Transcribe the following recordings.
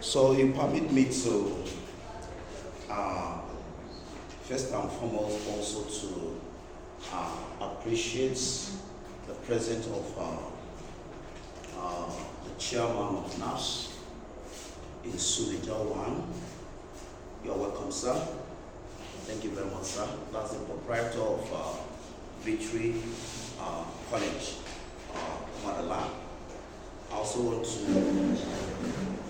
So you permit me to, first and foremost, also to appreciate the presence of the chairman of NAS in Suleja 1. You're welcome, sir. Thank you very much, sir. That's the proprietor of Victory College, Motherland. I also want to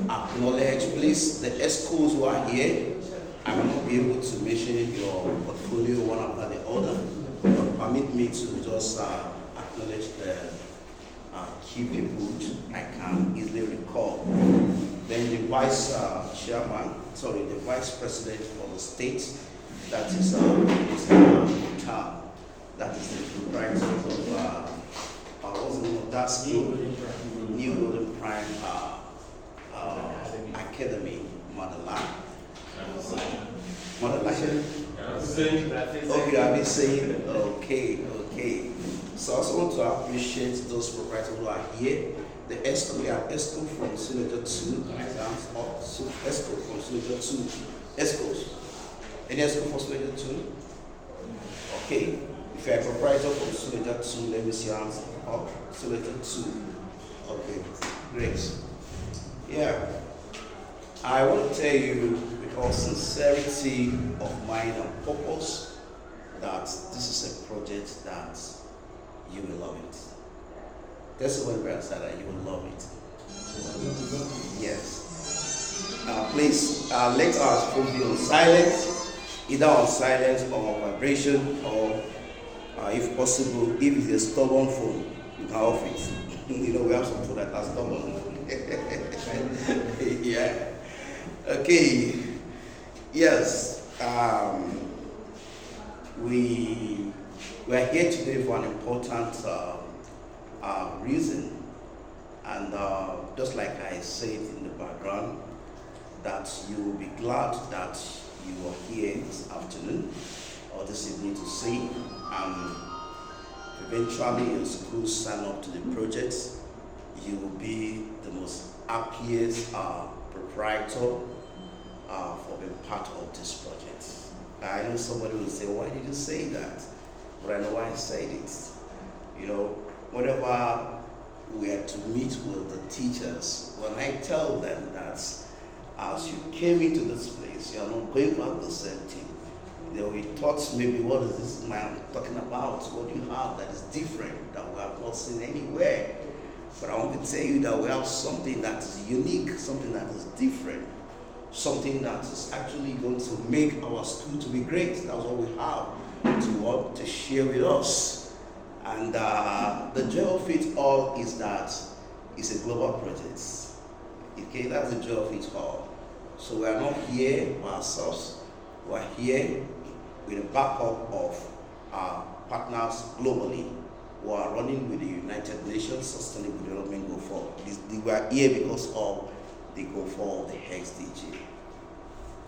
acknowledge, please, the ESCOs who are here. I will not be able to mention your portfolio one after the other, but permit me to just acknowledge the key people I can easily recall. Then the vice the vice president of the state, that is Mr. Tam, that is the proprietor of what's the name of that school? New Golden Prime Academy, Motherland. Motherland. Okay, I've been saying, okay. So I also want to appreciate those proprietors who are here. The ESCO, we have ESCO from Suleja 2, ESCO from Suleja 2, ESCOs. Any ESCO from Suleja 2? Okay. If you're a proprietor from Suleja 2, let me see your hands up. Suleja 2. Okay, great. Yeah. I want to tell you, with all sincerity of mind and purpose, that this is a project that you will love it. That's the one where I said that you will love it. Yes. Please let our phone be on silent, either on silent or on vibration, or if possible, if it's a stubborn phone, you can off it. You know, we have some phone that are stubborn. Yeah. Okay. Yes. We are here today for an important reason, and just like I said in the background, that you will be glad that you are here this afternoon or this evening to see. Eventually your school sign up to the project, you will be the most happiest proprietor for being part of this project. I know somebody will say, why did you say that? But I know why I said it. You know, whenever we are to meet with the teachers, when I tell them that as you came into this place, you are not going back the same thing. They will be taught maybe, what is this man talking about? What do you have that is different, that we have not seen anywhere? But I want to tell you that we have something that is unique, something that is different, something that is actually going to make our school to be great. That's what we have to share with us. And the joy of it all is that it's a global project. Okay, that's the joy of it all. So we are not here by ourselves. We are here with the backup of our partners globally who are running with the United Nations Sustainable Development Goal 4. We are here because of the Goal 4 of the SDG.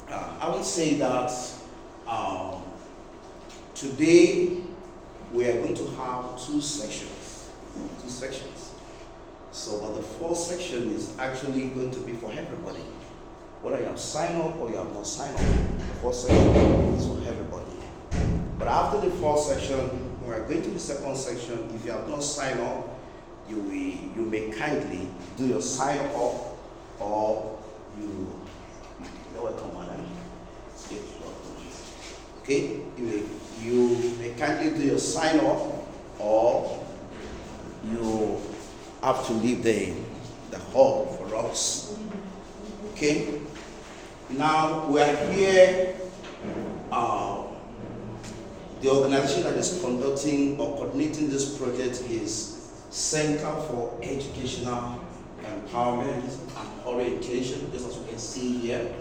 I would say that today we are going to have two sections. So, but the first section is actually going to be for everybody. Whether you have signed up or you have not signed up, the first section is for everybody. But after the first section, we are going to the second section. If you have not signed up, you may kindly do your sign up, or you're welcome, madam. Okay, you may kindly do your sign up, or you have to leave the hall for us. Okay. Now we are here. The organization that is conducting or coordinating this project is Center for Educational Empowerment and Orientation. This is what you can see here.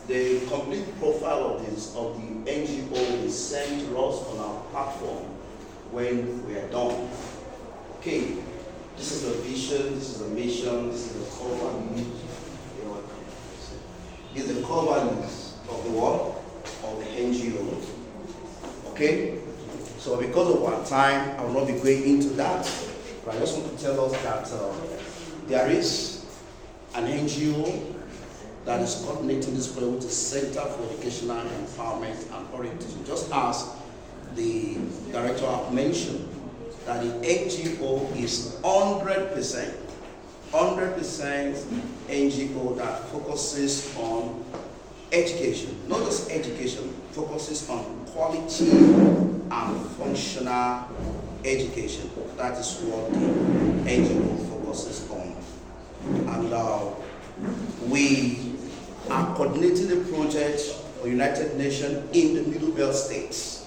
The complete profile of the NGO is sent to us on our platform when we are done. Okay, this is the vision, this is the mission, this is the core values. This is the core values of the work of the NGO. Okay, so because of our time, I will not be going into that, but I just want to tell us that there is an NGO that is coordinating this program, which is Center for Educational Empowerment and Orientation. Just as the director have mentioned, that the NGO is 100% NGO that focuses on education, not just education, focuses on quality and functional education. That is what the NGO focuses on. And we are coordinating the project for United Nations in the Middle Belt states.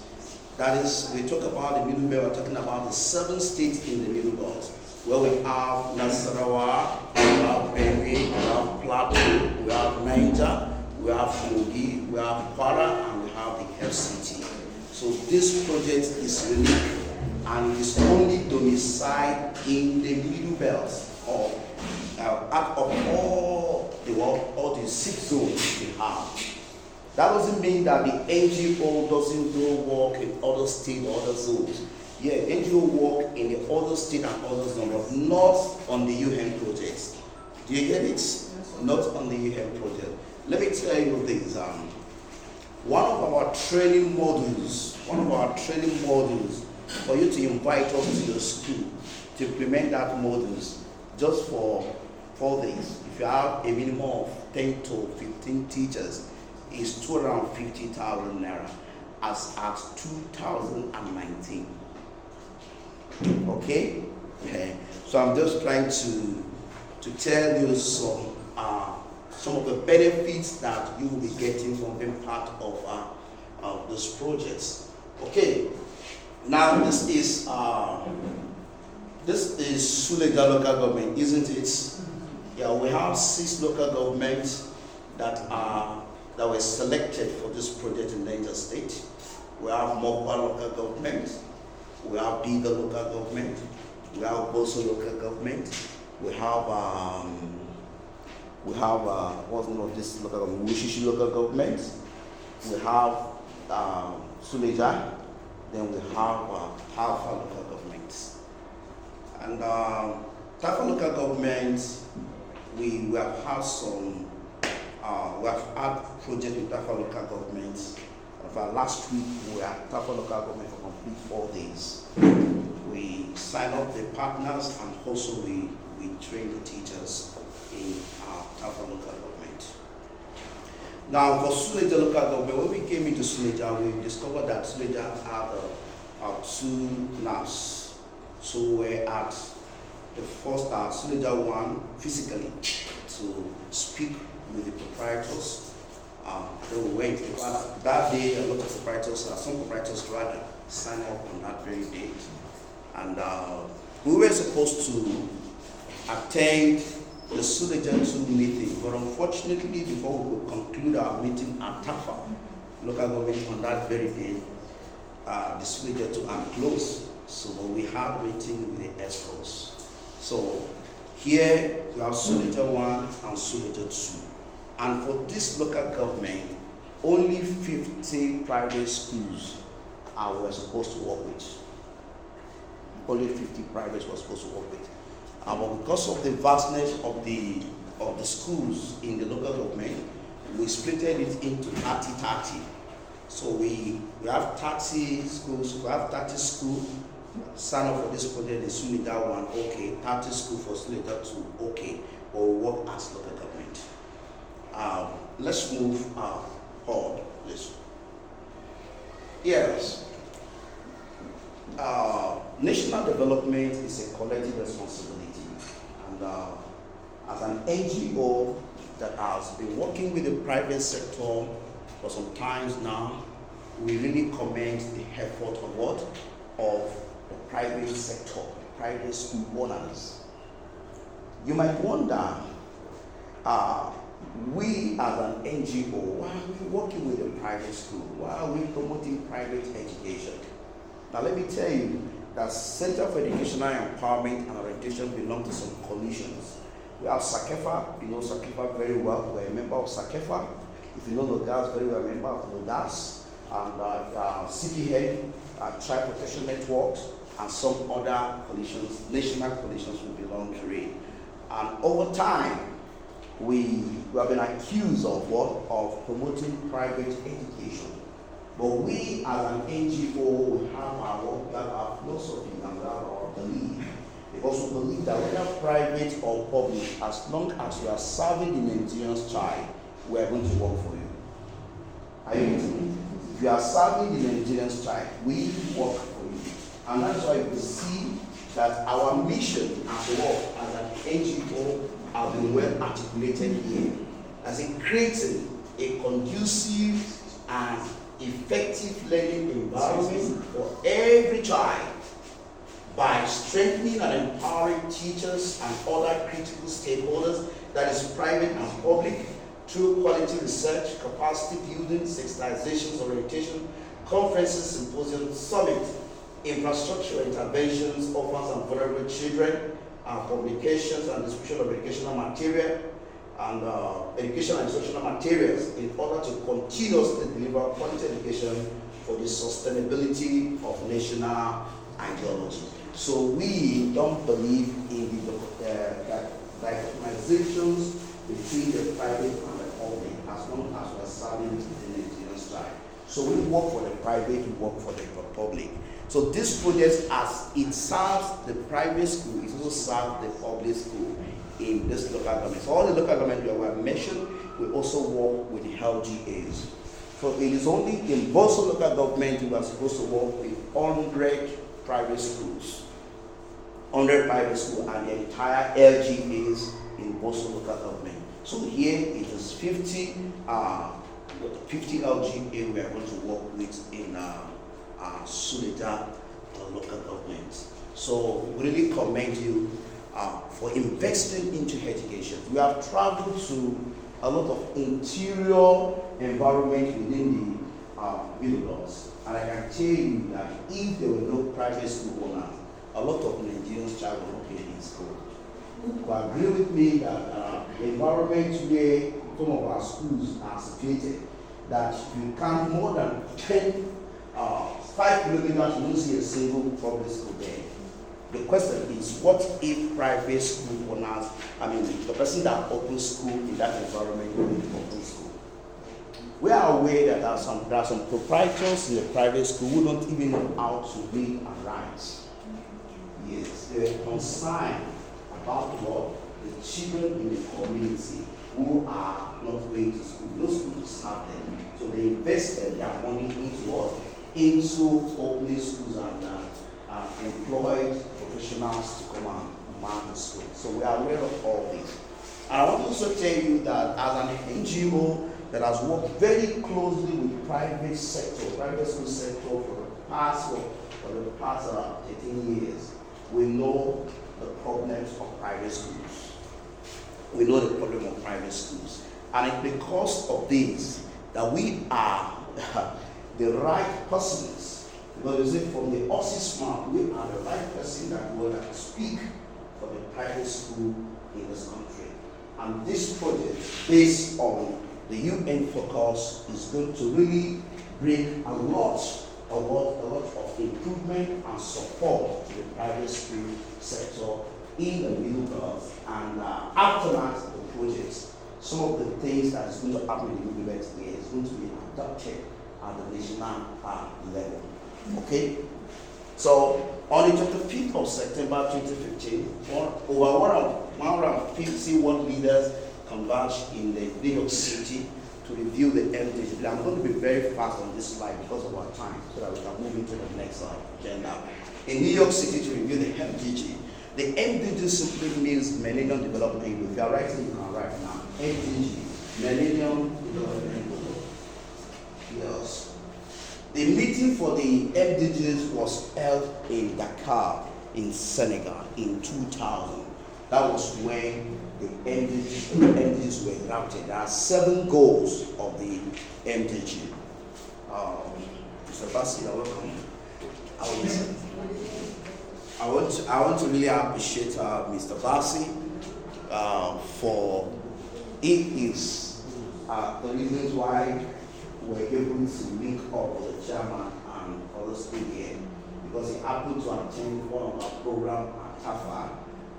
That is, we talk about the Middle Belt, we're talking about the 7 states in the Middle Belt, where we have Nasarawa, we have Benue, we have Plateau, we have Niger, we have Kogi, we have Kwara, and we have the FCT. So this project is unique and is only domiciled in the Middle Belt out of all the world, all the 6 zones we have. That doesn't mean that the NGO doesn't go work in other states or other zones. Yeah, NGO work in the other state and other zones, but not on the UN projects. Do you get it? Not on the UN project. Let me tell you this. One of our training modules, for you to invite us to your school to implement that modules, just for 4 days. If you have a minimum of 10 to 15 teachers, is 250,000 naira as at 2019. Okay? So I'm just trying to tell you some of the benefits that you will be getting from being part of this project. Okay. Now this is Suleja local government, isn't it? Yeah, we have 6 local governments that were selected for this project in Niger State. We have Mokwa local government, we have Bida local government, we have Boso local government, we have what's the name of this local government? Wushishi local government, we have Suleja, then we have Tafa local government. And Tafa local government, we have had some. We have had project with Tafa local government. Last week we were at Tafa local government for complete 4 days. We signed up the partners and also we trained the teachers in Tafa local government. Now for Suleja local government, when we came into Suleja, we discovered that Suleja had 2 labs. So we're at the first Suleja 1 physically to speak with the proprietors. Then we went, because that day a lot of proprietors, some proprietors rather, signed up on that very day. And we were supposed to attend the Suleja 2 meeting, but unfortunately before we could conclude our meeting at Tafa local government on that very day, the Suleja 2 are closed. So we had a meeting with the escorts. So here we have Suleja 1 and Suleja 2. And for this local government, only 50 private schools were supposed to work with. Only 50 private were supposed to work with. But because of the vastness of the schools in the local government, we split it into 30-30. So we have 30 schools, sign up for this project, the Suleja 1, okay, 30 schools for Suleja 2, okay, but we work as local government. Let's move forward, please. Yes. National development is a collective responsibility. And as an NGO that has been working with the private sector for some times now, we really commend the effort of what? Of the private sector, private school owners. You might wonder, we as an NGO, why are we working with a private school? Why are we promoting private education? Now let me tell you that Center for Educational Empowerment and Orientation belong to some coalitions. We have Sakefa, you know Sakefa very well, we're a member of Sakefa. If you know Nogas very well, we're a member of Nogas. And CPA, Child Protection Networks, and some other coalitions, national coalitions we belong to it. And over time, we have been accused of what? Of promoting private education. But we as an NGO, we have our philosophy and we have our belief. Because we believe that whether private or public, as long as you are serving the Nigerian's child, we are going to work for you. Are you with me? If you are serving the Nigerian's child, we work for you. And that's why we see that our mission as well as an NGO have been well articulated here. As in creating a conducive and effective learning environment for every child by strengthening and empowering teachers and other critical stakeholders, that is private and public, through quality research, capacity building, sensitizations, orientation, conferences, symposiums, summits, infrastructure interventions, orphans and vulnerable children, publications and distribution of educational material, and educational and instructional materials in order to continuously deliver quality education for the sustainability of national ideology. So we don't believe in the dichotomizations between the private and the public as long as we are serving the Nigerian strike. So we work for the private, we work for the public. So this project, as it serves the private school, it also serves the public school in this local government. So all the local government that were mentioned, we also work with the LGAs. So it is only in Boso local government we are supposed to work with 100 private schools. 100 private schools and the entire LGAs in Boso local government. So here it is 50 LGA we are going to work with in Suleja local government. So we really commend you for investing into education. We have traveled to a lot of interior environment within the villages, and I can tell you that if there were no private school owners, a lot of Nigerians child will not be in school. You agree with me that the environment where some of our schools are situated, that you count more than 5 kilometers, you don't see a single public school there. The question is, what if private school owners, the person that opens school in that environment will open school? We are aware that there are some proprietors in the private school who don't even know how to read and write. Yes, they are concerned about what the children in the community who are not going to school. Those schools serve them. So they invested their money into what? Into opening schools and employed professionals to come and man the school. So we are aware of all this. And I want to also tell you that as an NGO that has worked very closely with private school sector for the past 13 years, we know the problems of private schools. We know the problem of private schools. And it's because of this that we are the right persons. Because you see, from the office map, we are the right person that will speak for the private school in this country. And this project, based on the UN focus, is going to really bring a lot of improvement and support to the private school sector in the middle belt. And after that, the project, some of the things that is going to happen in the middle belt here is going to be adopted at the national level. Okay? So, on the 25th of September 2015, over 150 world leaders converged in the New York City to review the MDG. I'm going to be very fast on this slide because of our time, so that we can move into the next agenda. In New York City to review the MDG. The MDG simply means Millennium Development Goal. If you are writing, you can write now. MDG, Millennium Development Goal. Yes. The meeting for the MDGs was held in Dakar, in Senegal, in 2000. That was when the MDGs were drafted. There are 7 goals of the MDG. Mr. Bassi, welcome. I want to really appreciate Mr. Bassi for it is the reasons why we're able to link up with the chairman and others in here, because he happened to attend one of our programs at TAFA,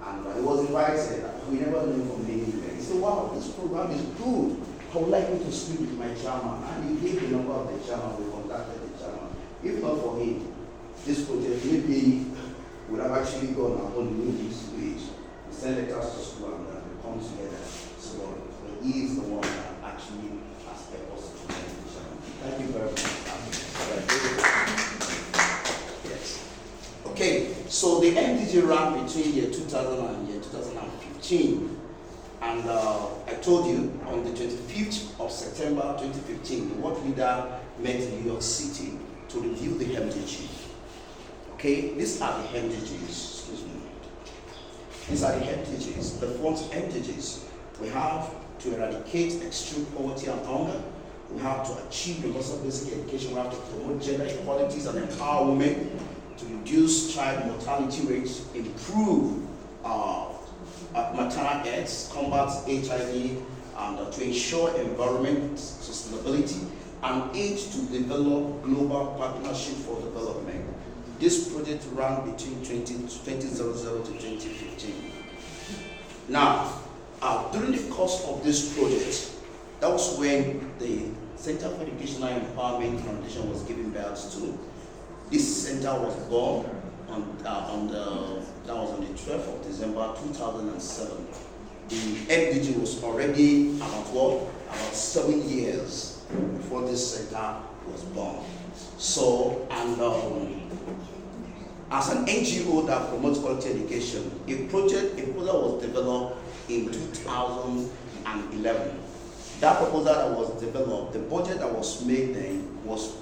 And he was invited. We never knew from anywhere. He said, wow, this program is good. I would like you to speak with my chairman. And he gave the number of the chairman. We contacted the chairman. If not for him, this project maybe would have actually gone on the this stage. We sent letters to school and we come together. So he is the one that actually has helped us to make the chairman. Thank you very much. Yes. Okay, so the MDG ran between year 2000 and year 2015. And I told you on the 25th of September 2015, the world leader met in New York City to review the MDG. Okay, these are the MDGs, excuse me. These are the MDGs, the fourth MDGs. We have to eradicate extreme poverty and hunger. We have to achieve universal basic education. We have to promote gender equalities and empower women, to reduce child mortality rates, improve maternal deaths, combat HIV, and to ensure environment sustainability, and aid to develop global partnership for development. This project ran between 2000 to 2015. Now, during the course of this project, that was when the Center for Educational Empowerment Foundation was given birth to. This center was born that was on the 12th of December 2007. The MDG was already about 7 years before this center was born. So, and as an NGO that promotes quality education, a project was developed in 2011. That proposal that was developed, the budget that was made then was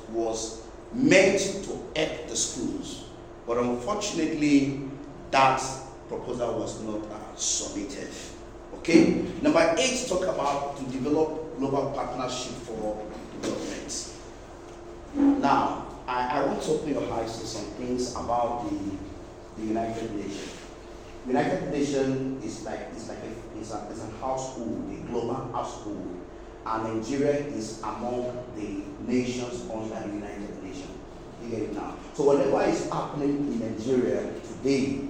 meant to help the schools. But unfortunately, that proposal was not submitted. Okay? Number 8, talk about to develop global partnership for development. Now, I want to open your eyes to some things about the United Nations. United Nations is a household, a global household, and Nigeria is among the nations under the United Nations. You get it now. So whatever is happening in Nigeria today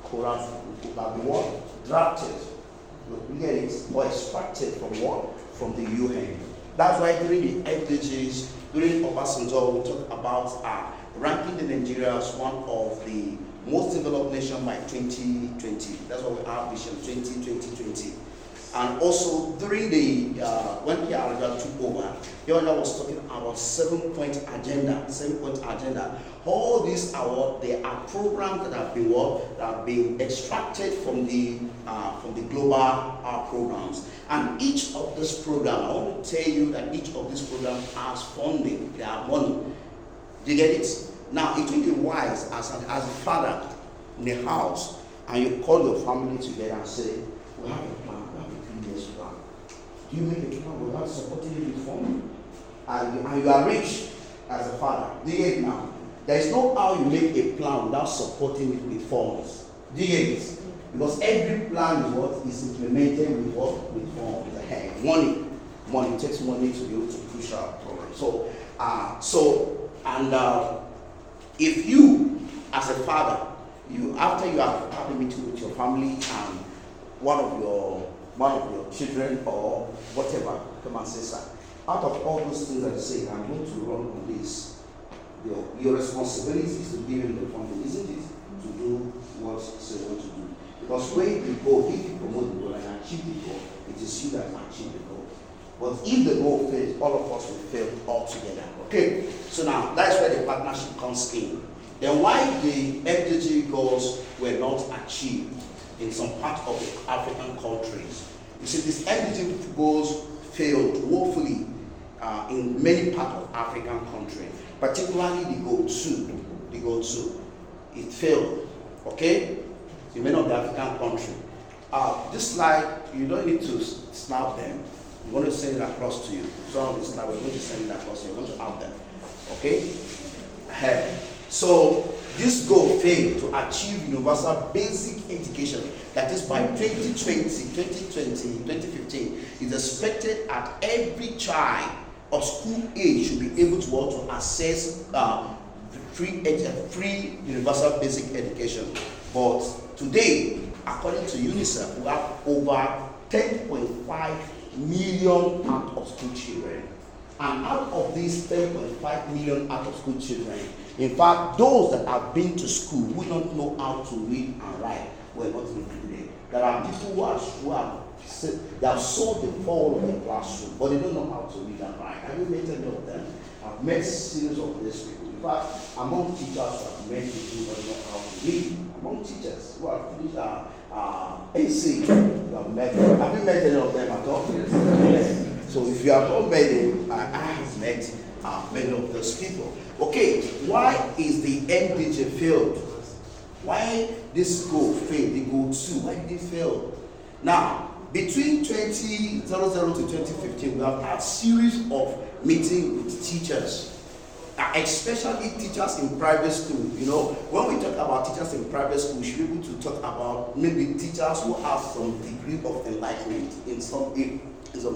could have been what? Drafted. You get it? Or extracted from what? From the UN. That's why during the MDGs, during Obasanjo, we talk about ranking the Nigeria as one of the most developed nations by 2020. That's what we have vision 2020. And also during the when Yarada took over, Yarada was talking about 7-point agenda. All these are programs that have been extracted from the global programs. And each of these programs, I want to tell you that each of these programs has funding. They have money. Do you get it? Now it will be wise as a father in the house, and you call your family together and say, we have a plan. Plan. Do you make a plan without supporting it with funds? And you are rich as a father. Do you get it now? There is no how you make a plan without supporting it with funds. Do you get it? Because every plan is implemented with what? With funds. Money. It takes money to be able to push our program. If you, as a father, after you have had a meeting with your family and one of your children or whatever come and say, sir, out of all those things that you say, I'm going to run on this. Your responsibility is to give him the funding, isn't it? To do what you say you want to do. Because when you go, if you promote the goal and achieve the goal, it is you that achieve the goal. But if the goal fails, all of us will fail altogether. Okay? So now, that's where the partnership comes in. Then why the MDG goals were not achieved in some part of the African countries? You see, these MDG goals failed woefully in many parts of African countries, particularly the goal 2. It failed. Okay? In many of the African countries. This slide, you don't need to snap them. I'm going to send it across to you. So on this slide, we're going to send it across to you. We're going to have them. Okay? So this goal failed to achieve universal basic education. That is by 2015, is expected at every child of school age should be able to access free universal basic education. But today, According to UNICEF, we have over 10.5 million out of school children. And out of these 10.5 million out of school children, in fact, those that have been to school who don't know how to read and write were not included. There are people who have solved the fall of the classroom, but they don't know how to read and write. Have you met any of them? I've met series of these people. In fact, among teachers who have met people who don't know how to read, among teachers who have finished AC, you have met them. Have you met any of them at all? Yes. So if you have not met them, I have met many of those people. Okay, why is the MDG failed? Why this goal failed? The goal 2, why did it fail? Now, between 2000 to 2015, we have had a series of meetings with teachers, especially teachers in private school. You know, when we talk about teachers in private school, we should be able to talk about maybe teachers who have some degree of enlightenment in some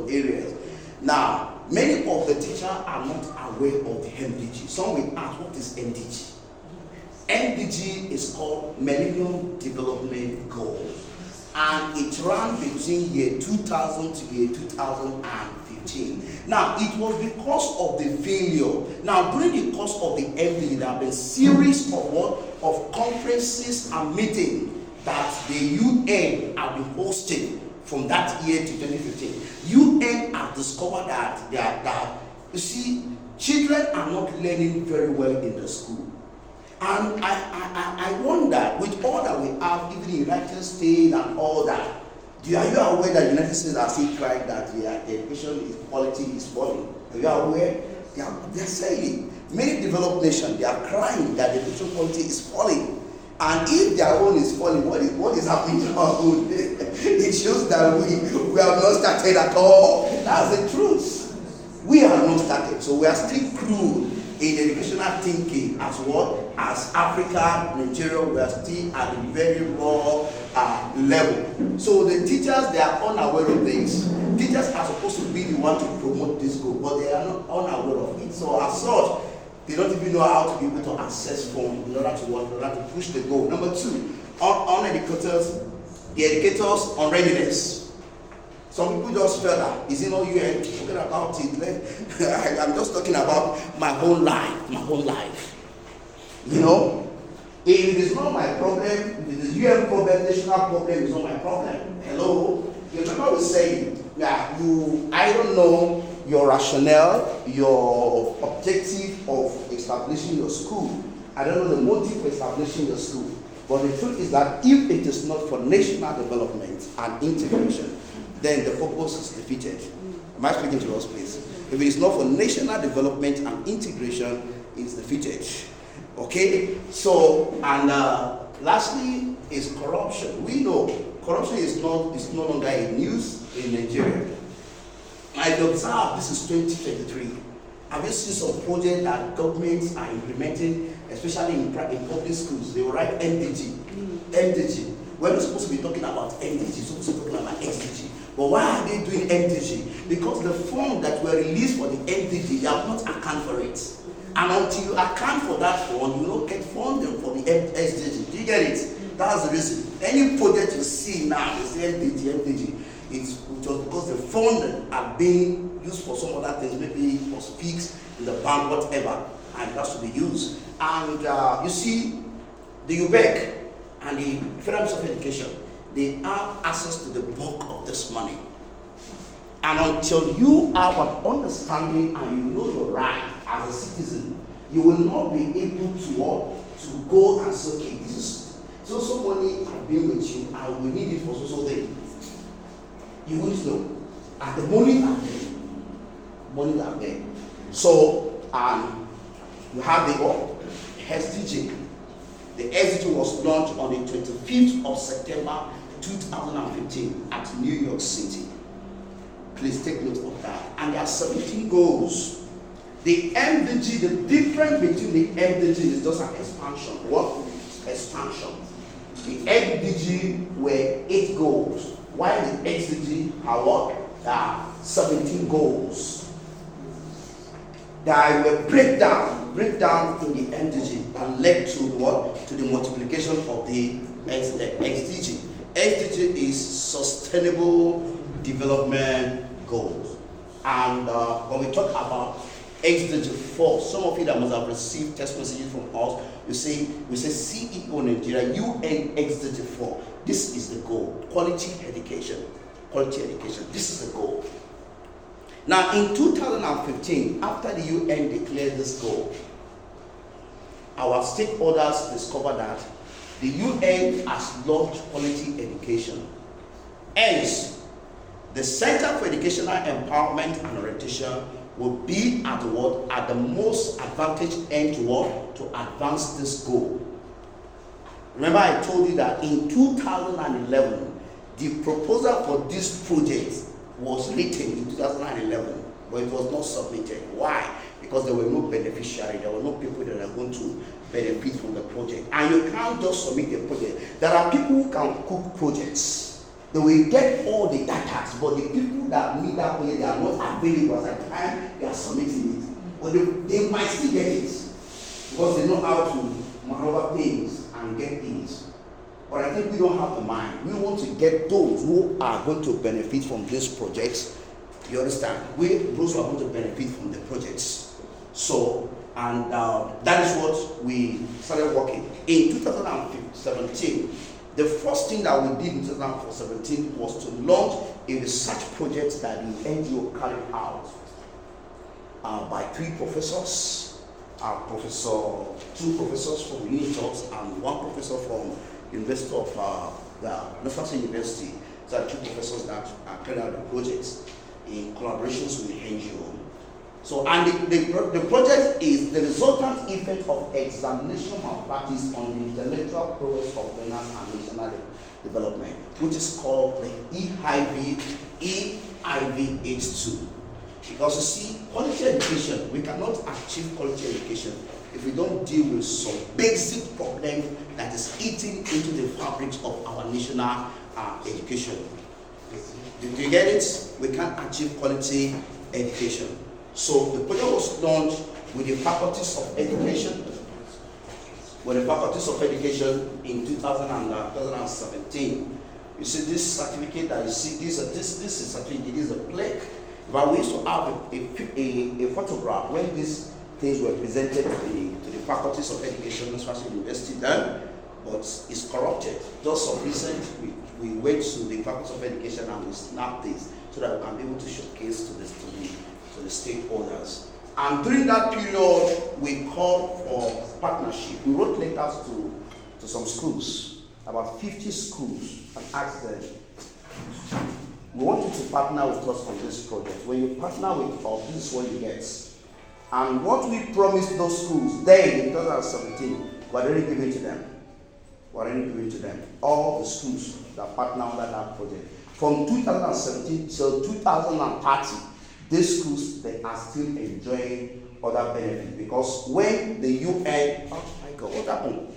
areas. Now, many of the teachers are not aware of the MDG. Some will ask, what is MDG? MDG is called Millennium Development Goals, and it ran between year 2000 to year 2015. Now, it was because of the failure. Now, during the course of the MDG, there have been series of conferences and meetings that the UN have been hosting from that year to 2015. UN have discovered that you see, children are not learning very well in the school. And I wonder, with all that we have, even the United States and all that, are you aware that the United States are still crying that their education quality is falling? Are you aware? They're saying it. Many developed nations, they are crying that the education quality is falling. And if their own is falling, what is happening to our own? It shows that we have not started at all. That's the truth. We have not started. So we are still crude in educational thinking as what? As Africa, Nigeria, we are still at a very raw level. So the teachers, they are unaware of this. Teachers are supposed to be the one to promote this goal, but they are not unaware of it. So as such, they don't even know how to be able to access funds in order to push the goal. Number 2, on educators, the educators on readiness. Some people just feel that, is it not UN talking about it? I'm just talking about my whole life. You know, if it is not my problem, if it is UN problem, national problem, it's not my problem. Hello? You remember we saying that I don't know your rationale, your objective of establishing your school. I don't know the motive for establishing your school. But the truth is that if it is not for national development and integration, then the purpose is defeated. Am I speaking to us, please? If it is not for national development and integration, it's defeated. Okay? So, and lastly is corruption. We know corruption is no longer in news in Nigeria. I observe this is 2023. Have you seen some projects that governments are implementing, especially in public schools? They will write MDG. MDG. We're not supposed to be talking about MDG, we're supposed to be talking about SDG. But why are they doing MDG? Because the funds that were released for the MDG, they have not accounted for it. And until you account for that fund, you will not get funding for the SDG. Do you get it? That's the reason. Any project you see now is MDG. It's just because the funds are being used for some other things, maybe for speaks in the bank, whatever, and it has to be used. And you see, the UBEC and the Federal Ministry of Education, they have access to the bulk of this money. And until you have an understanding and you know your right as a citizen, you will not be able to go and say, okay, this is so money I've been with you and we need it for so thing. You won't know. And the money are there. So you have the SDG. The SDG was launched on the 25th of September 2015 at New York City. Please take note of that. And there are 17 goals. The MDG, the difference between the MDG is just an expansion. What? Expansion. The MDG were 8 goals, while the SDG are what? 17 goals. There were breakdown in the MDG and led to what? To the multiplication of the SDG. SDG is Sustainable Development Goals. And when we talk about SDG 4, some of you that must have received text messages from us, we say CEO Nigeria, UN SDG 4. This is the goal. Quality education. Quality education. This is the goal. Now, in 2015, after the UN declared this goal, our stakeholders discovered that the UN has launched quality education. Hence, the Center for Educational Empowerment and Orientation will be at what? At the most advantaged end to what? To advance this goal. Remember, I told you that in 2011, the proposal for this project was written in 2011, but it was not submitted. Why? Because there were no beneficiaries, there were no people that are going to benefit from the project. And you can't just submit a project. There are people who can cook projects. They will get all the data, but the people that need that project, they are not available at the time they are submitting it. But they might still get it because they know how to maneuver things and get things. But I think we don't have the mind. We want to get those who are going to benefit from these projects. You understand? Those who are going to benefit from the projects. So, and that is what we started working. In 2017, the first thing that we did in 2017 was to launch a research project that the NGO carried out by 3 professors, two professors from Unitos and 1 professor from University of the National University. So 2 professors that carried out the projects in collaborations with the NGO. So, and the project is the resultant effect of examination malpractice on the intellectual progress of learners and national development, which is called the EIVH2. Because you see, quality education, we cannot achieve quality education if we don't deal with some basic problem that is eating into the fabric of our national education. Do you get it? We can't achieve quality education. So the project was launched with the faculties of education, in 2017. You see this certificate that you see, this is certificate, this is a plaque. But we used to have a photograph when these things were presented to the faculties of education, National University then, but it's corrupted. Just of recent, we went to the faculty of education and we snapped this so that we can be able to showcase to the stakeholders. And during that period, we called for partnership. We wrote letters to some schools, about 50 schools, and asked them, we want you to partner with us on this project. When you partner with us, this is what you get. And what we promised those schools then in 2017, we're already giving to them. All the schools that partner under that project. From 2017 till 2030, these schools, they are still enjoying other benefits, because when the UN, oh my God, what happened?